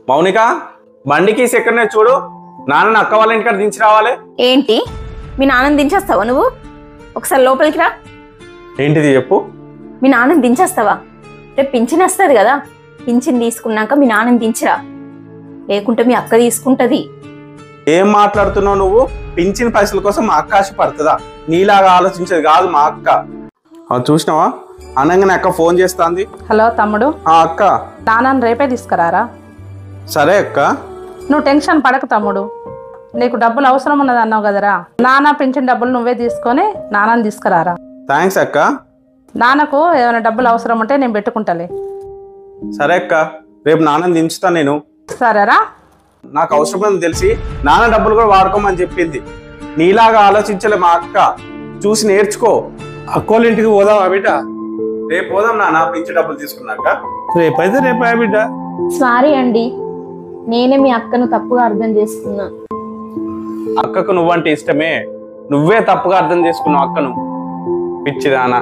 మౌనిక, బండికి ఎక్కడనే చూడు. నాన్న అక్క వాళ్ళ ఇంటికాడ దించి రావాలి. ఏంటి మీ నాన్నని దించేస్తావా నువ్వు? ఒకసారి లోపలికి రా. ఏంటిది చెప్పు. మీ నాన్నని దించేస్తావా? రేపు పింఛన్ వస్తుంది కదా, పింఛన్ తీసుకున్నాక మీ నాన్నని దించిరా, లేకుంటే మీ అక్క తీసుకుంటది. ఏం మాట్లాడుతున్నావు నువ్వు? పింఛన్ పైసల కోసం మా అక్క ఆశ పడుతుందా? నీలాగా ఆలోచించేది కాదు మా అక్క. చూసినావా, అనగానే అక్క ఫోన్ చేస్తాంది. హలో తమ్ముడు. అక్క, నాన్నని రేపే తీసుకురారా. సరే అక్క. నువ్వు టెన్షన్ పడకు తమ్ముడు, నీకు డబ్బులు అవసరం ఉన్నది అన్నావు కదరా. నాన్న పింఛన్ డబ్బులు నువ్వే తీసుకొని నాన్నని తీసుకురారా. థ్యాంక్స్ అక్క. నాన్నకు ఏమైనా డబ్బులు అవసరం ఉంటే నేను పెట్టుకుంటాలే. సరే అక్క, రేపు నాన్నని దించుతాను నేను. సరేరా. నాకు అవసరమని తెలిసి నాన్న డబ్బులు కూడా వాడుకోమని చెప్పింది. నీలాగా ఆలోచించలే మా అక్క. చూసి నేర్చుకో. అక్కోళ్ళ ఇంటికి పోదావా బిడ్డ? రేపు పోదాం నాన్న, పింఛన్ డబ్బులు తీసుకున్నాక. రేపైతే రేపా బిడ్డ. సారీ అండి, నేనే మీ అక్కను తప్పుగా అర్థం చేసుకున్నా. అక్కకు నువ్వంటే ఇష్టమే, నువ్వే తప్పుగా అర్థం చేసుకున్నావు అక్కను. పిచ్చిదానా.